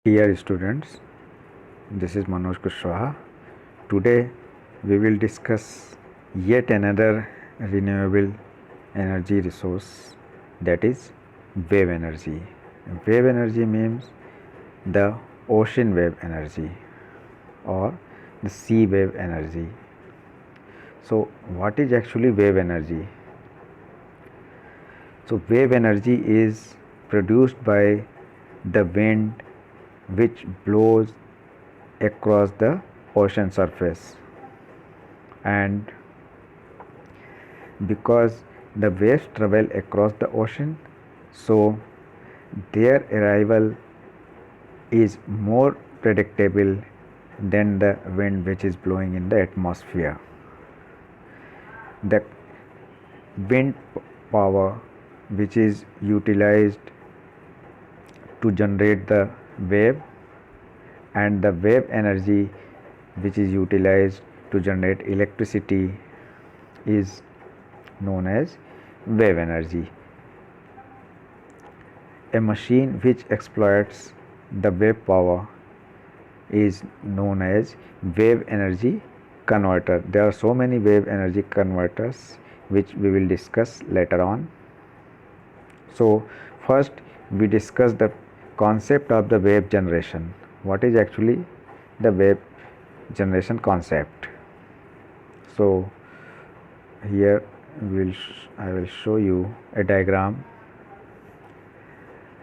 Dear students, this is Manoj Kushwaha. Today we will discuss yet another renewable energy resource, that is wave energy. Wave energy means the ocean wave energy or the sea wave energy. So what is actually wave energy? So wave energy is produced by the wind which blows across the ocean surface, and because the waves travel across the ocean, so their arrival is more predictable than the wind which is blowing in the atmosphere. The wind power which is utilized to generate the wave, and the wave energy which is utilized to generate electricity is known as wave energy. A machine which exploits the wave power is known as wave energy converter. There are so many wave energy converters which we will discuss later on. So first we discuss the concept of the wave generation. What is actually the wave generation concept? So here I will show you a diagram.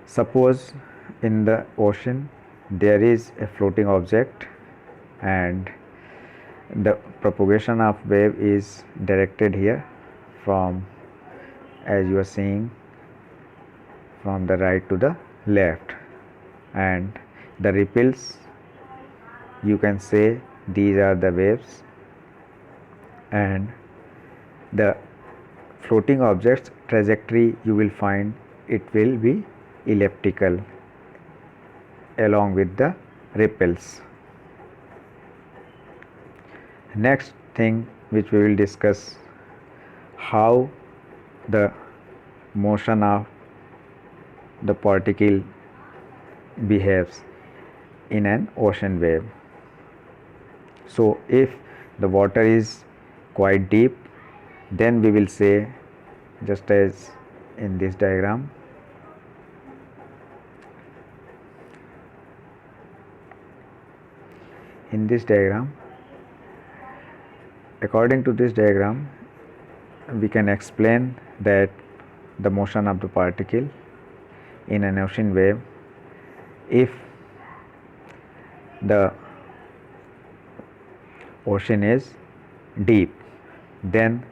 Suppose in the ocean there is a floating object, and the propagation of wave is directed here from, as you are seeing, from the right to the left, and the ripples, you can say these are the waves, and the floating object's trajectory, you will find it will be elliptical along with the ripples. Next thing which we will discuss, how the motion of the particle behaves in an ocean wave. So if the water is quite deep, then we will say, just as in this diagram, according to this diagram, we can explain that the motion of the particle in an ocean wave, if the ocean is deep, then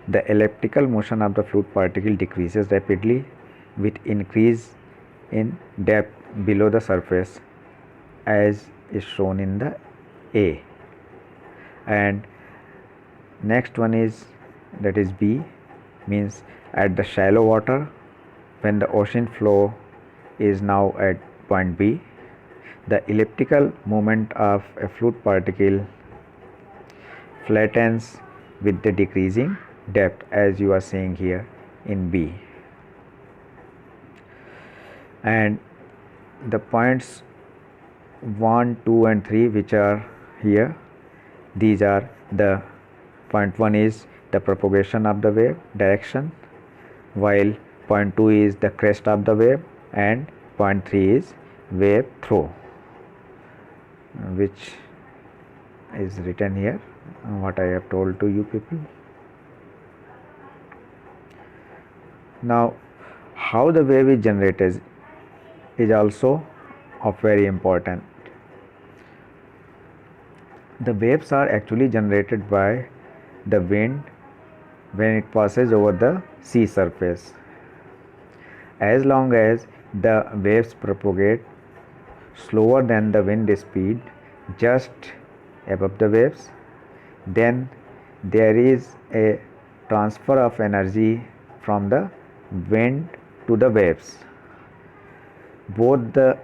the elliptical motion of the fluid particle decreases rapidly with increase in depth below the surface, as is shown in the A. And next one is, that is B, means at the shallow water, when the ocean flow is now at point B, the elliptical movement of a fluid particle flattens with the decreasing depth, as you are seeing here in B. And the points 1, 2 and 3 which are here, these are the point 1 is the propagation of the wave direction, while point 2 is the crest of the wave, and point 3 is wave throw, which is written here, what I have told to you people. Now how the wave is generated is also of very important. The waves are actually generated by the wind when it passes over the sea surface. As long as the waves propagate slower than the wind speed, just above the waves, then there is a transfer of energy from the wind to the waves. Both the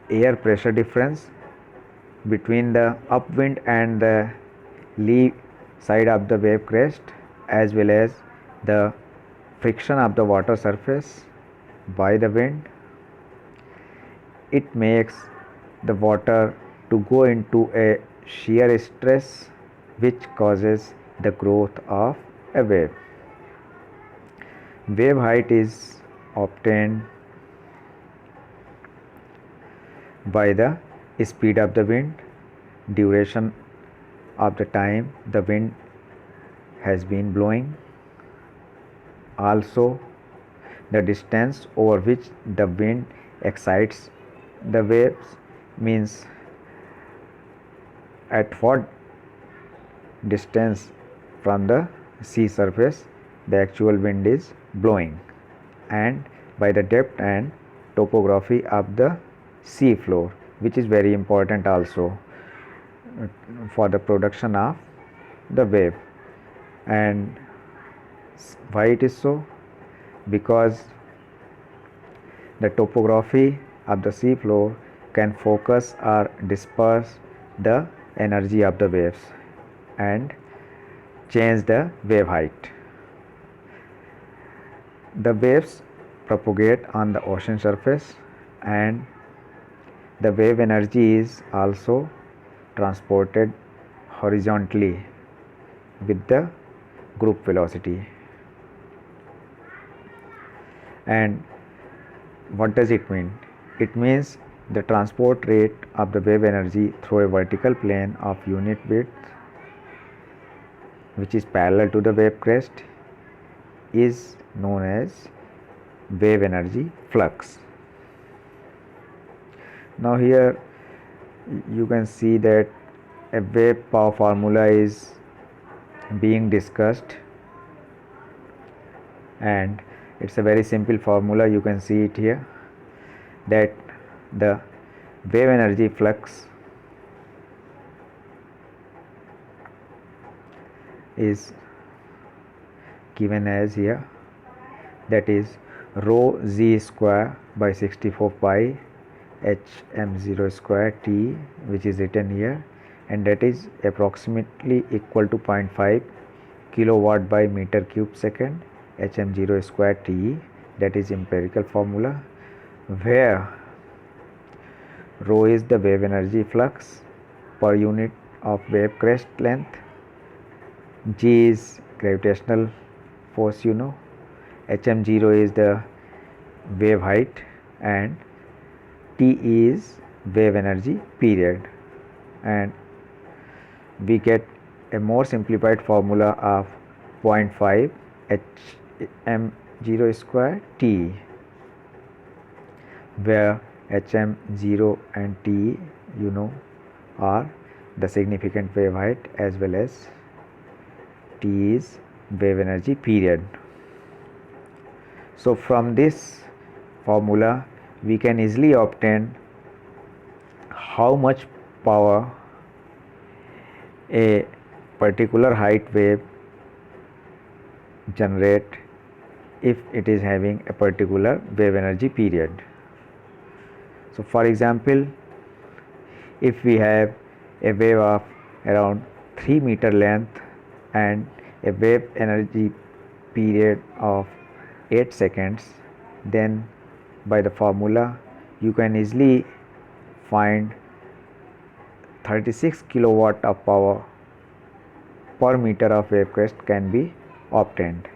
air pressure difference between the upwind and the lee side of the wave crest, as well as the friction of the water surface by the wind, it makes the water to go into a shear stress which causes the growth of a wave. Wave height is obtained by the speed of the wind, duration of the time the wind has been blowing, also the distance over which the wind excites the waves, means at what distance from the sea surface the actual wind is blowing, and by the depth and topography of the sea floor, which is very important also for the production of the wave. And why it is so? Because the topography of the sea floor can focus or disperse the energy of the waves and change the wave height. The waves propagate on the ocean surface, and the wave energy is also transported horizontally with the group velocity. And what does it mean? It means the transport rate of the wave energy through a vertical plane of unit width, which is parallel to the wave crest, is known as wave energy flux. Now here you can see that a wave power formula is being discussed, and it's a very simple formula. You can see it here, that the wave energy flux is given as here, that is rho z square by 64 pi hm0 square t, which is written here, and that is approximately equal to 0.5 kilowatt by meter cube second hm0 square t. That is empirical formula, where rho is the wave energy flux per unit of wave crest length, g is gravitational force, hm0 is the wave height, and t is wave energy period, and we get a more simplified formula of 0.5 hm0 square t, where hm0 and t are the significant wave height as well as t is wave energy period. So from this formula we can easily obtain how much power a particular height wave generate if it is having a particular wave energy period. So for example, if we have a wave of around 3 meter length and a wave energy period of 8 seconds, then by the formula you can easily find 36 kilowatt of power per meter of wave crest can be obtained.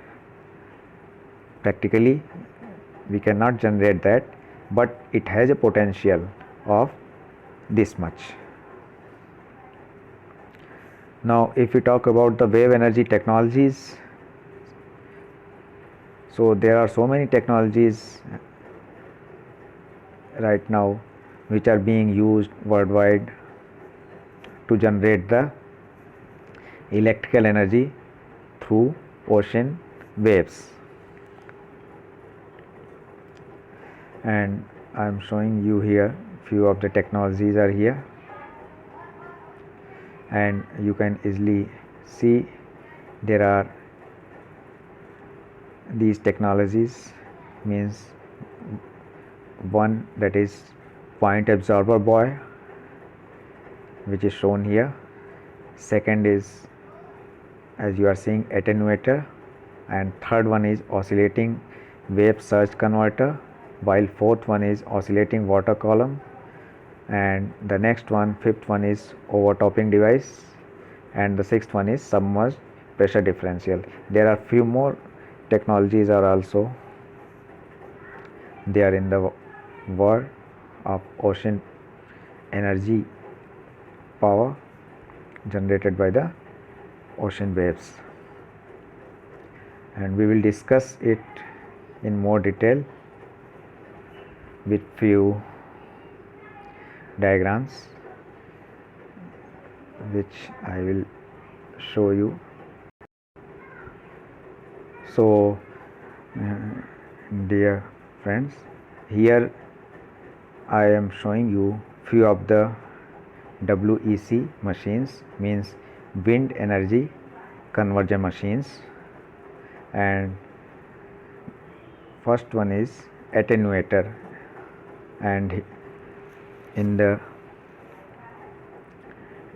Practically we cannot generate that, but it has a potential of this much. Now if we talk about the wave energy technologies, so there are so many technologies right now which are being used worldwide to generate the electrical energy through ocean waves, and I am showing you here few of the technologies are here, and you can easily see there are these technologies, means one that is point absorber buoy, which is shown here. Second is, as you are seeing, attenuator, and third one is oscillating wave surge converter, while fourth one is oscillating water column, and the next one, fifth one is overtopping device, and the sixth one is submerged pressure differential. There are few more technologies are also there in the world of ocean energy power generated by the ocean waves, and we will discuss it in more detail with few diagrams which I will show you. So dear friends, here I am showing you few of the WEC machines, means wind energy conversion machines, and first one is attenuator, and in the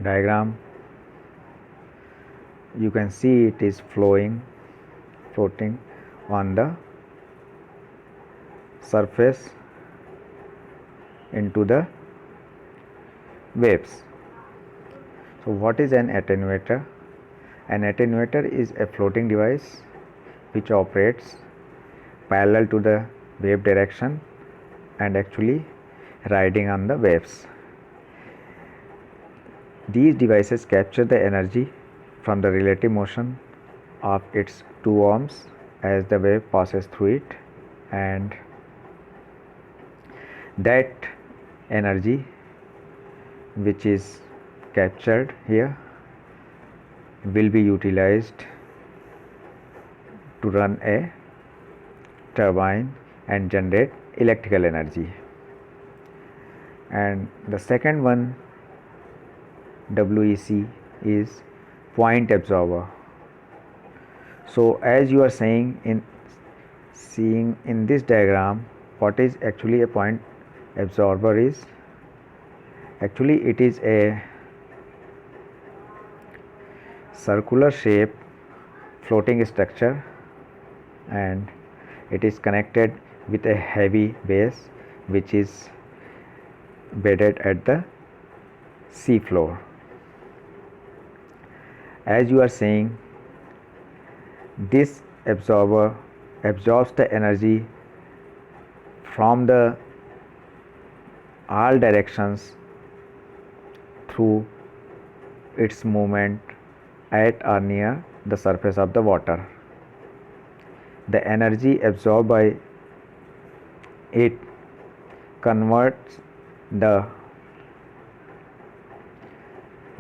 diagram you can see it is floating on the surface into the waves. So what is an attenuator? An attenuator is a floating device which operates parallel to the wave direction and actually riding on the waves. These devices capture the energy from the relative motion of its two arms as the wave passes through it, and that energy which is captured here will be utilized to run a turbine and generate electrical energy. And the second one, WEC, is point absorber. So as you are seeing in this diagram, what is actually a point absorber is, actually it is a circular shape floating structure, and it is connected with a heavy base which is bedded at the sea floor. As you are seeing, this absorber absorbs the energy from the all directions through its movement at or near the surface of the water. The energy absorbed by it converts the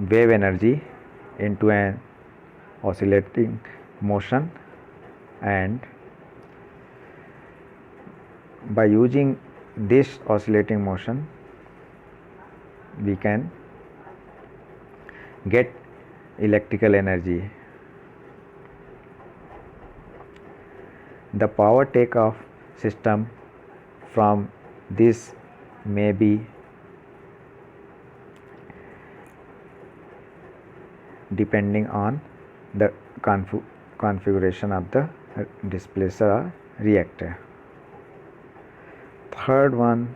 wave energy into an oscillating motion, and by using this oscillating motion we can get electrical energy. The power takeoff system from this may be depending on the configuration of the displacer or reactor. Third one,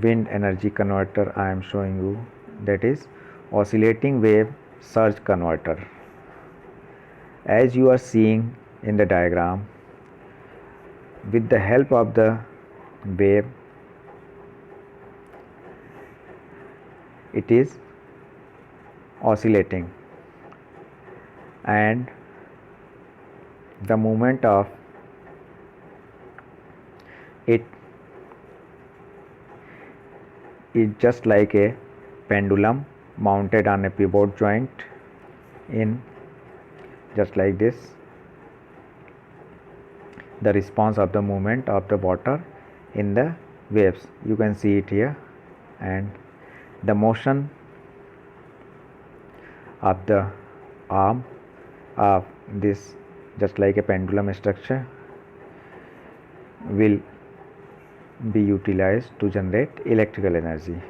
wind energy converter I am showing you, that is oscillating wave surge converter. As you are seeing in the diagram, with the help of the wave, it is oscillating, and the movement of it is just like a pendulum mounted on a pivot joint in just like this. The response of the movement of the water in the waves, you can see it here, and the motion of the arm of this just like a pendulum structure will be utilized to generate electrical energy.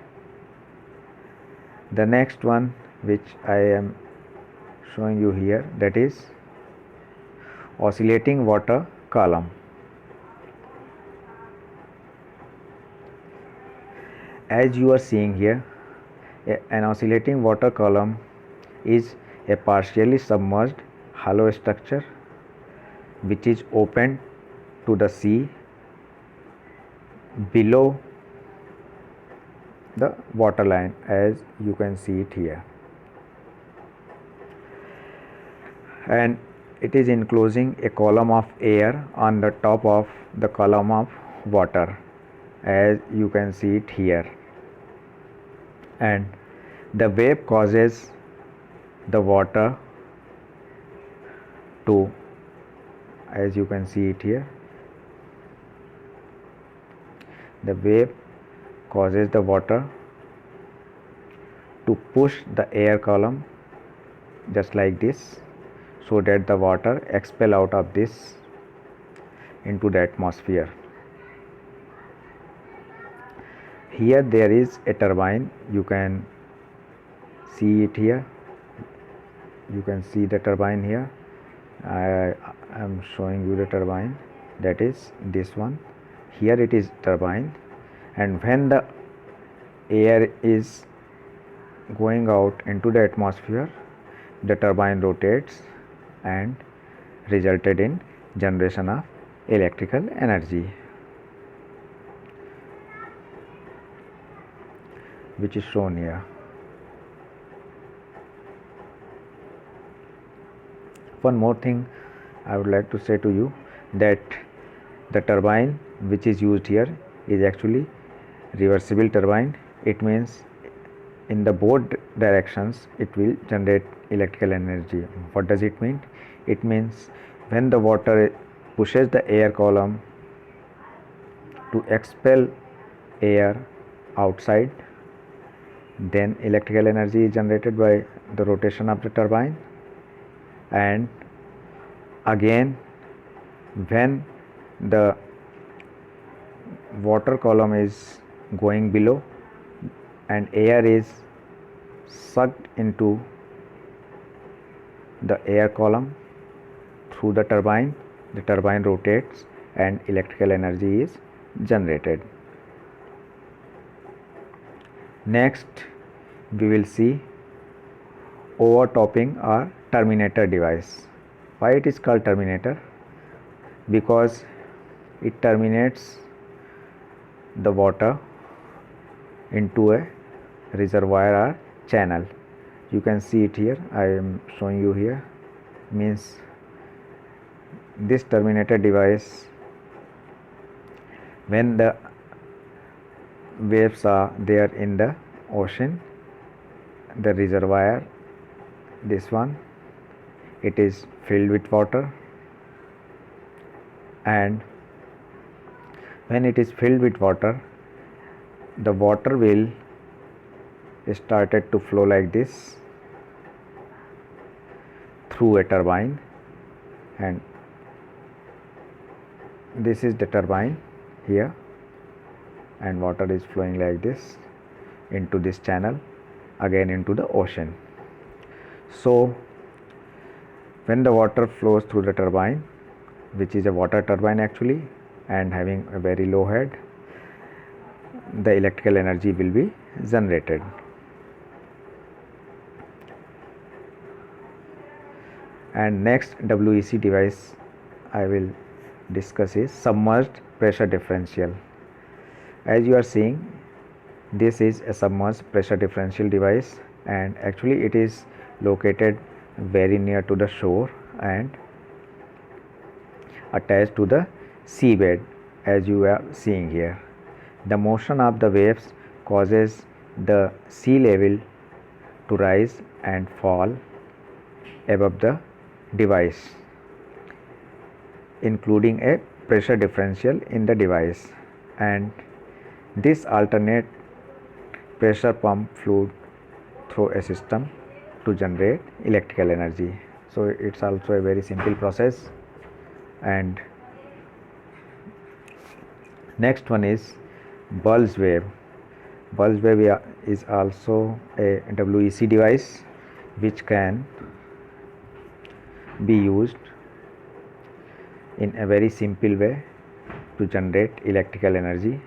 The next one which I am showing you here, that is oscillating water column. As you are seeing here, an oscillating water column is a partially submerged hollow structure which is open to the sea below the water line, as you can see it here, and it is enclosing a column of air on the top of the column of water, as you can see it here, and the wave causes the water to, as you can see it here, the wave causes the water to push the air column just like this, so that the water expel out of this into the atmosphere. Here there is a turbine, you can see it here, you can see the turbine here. I am showing you the turbine, that is this one. Here it is turbine, and when the air is going out into the atmosphere, the turbine rotates and resulted in generation of electrical energy, which is shown here. One more thing I would like to say to you, that the turbine which is used here is actually reversible turbine. It means in the both directions it will generate electrical energy. What does it mean? It means when the water pushes the air column to expel air outside, then electrical energy is generated by the rotation of the turbine, and again when the water column is going below and air is sucked into the air column through the turbine rotates and electrical energy is generated. Next we will see overtopping or terminator device. Why it is called terminator? Because it terminates the water into a reservoir or channel. You can see it here, I am showing you here. Means this terminator device, when the waves are there in the ocean, the reservoir, this one, it is filled with water, and when it is filled with water, the water will started to flow like this through a turbine, and this is the turbine here, and water is flowing like this into this channel, again into the ocean. So when the water flows through the turbine, which is a water turbine actually, and having a very low head, the electrical energy will be generated. And next WEC device I will discuss is submerged pressure differential. As you are seeing, this is a submerged pressure differential device, and actually it is located very near to the shore and attached to the seabed, as you are seeing here. The motion of the waves causes the sea level to rise and fall above the device, including a pressure differential in the device, and this alternate pressure pump fluid through a system to generate electrical energy. So it's also a very simple process. And next one is Bulge wave. Bulge wave is also a WEC device which can be used in a very simple way to generate electrical energy,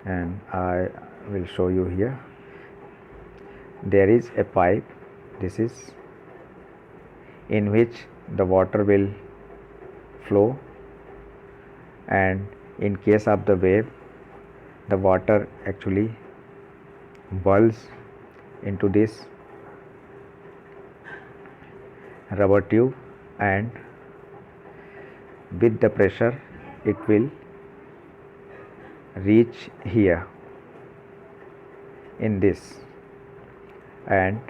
and I will show you here. There is a pipe, this is, in which the water will flow, and in case of the wave, the water actually bulges into this rubber tube, and with the pressure it will reach here in this, and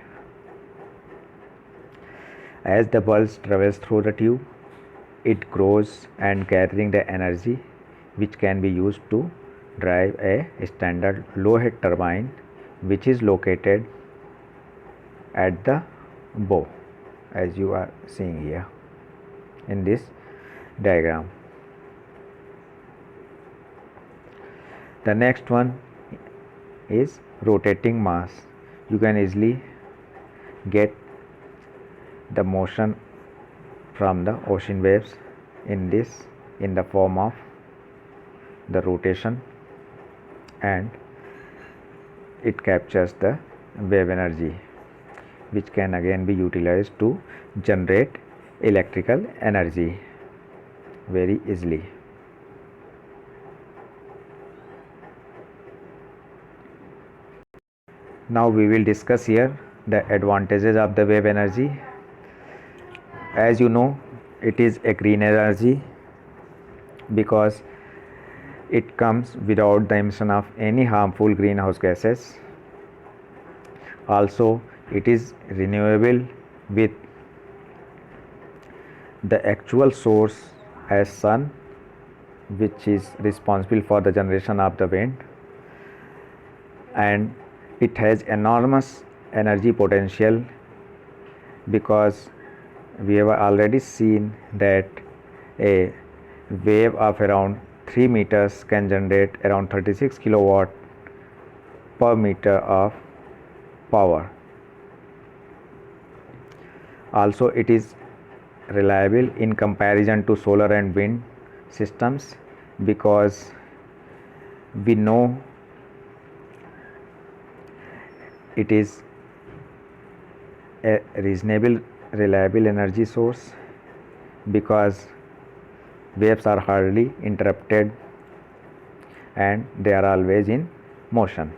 as the pulse travels through the tube, it grows and gathering the energy which can be used to drive a standard low head turbine, which is located at the bow, as you are seeing here in this diagram. The next one is rotating mass. You can easily get the motion from the ocean waves in the form of the rotation, and it captures the wave energy, which can again be utilized to generate electrical energy very easily. Now we will discuss here the advantages of the wave energy. As you know, it is a green energy because it comes without the emission of any harmful greenhouse gases. Also, it is renewable with the actual source as sun, which is responsible for the generation of the wind, and it has enormous energy potential because we have already seen that a wave of around 3 meters can generate around 36 kilowatt per meter of power. Also, it is reliable in comparison to solar and wind systems because we know it is a reasonable reliable energy source because waves are hardly interrupted and they are always in motion.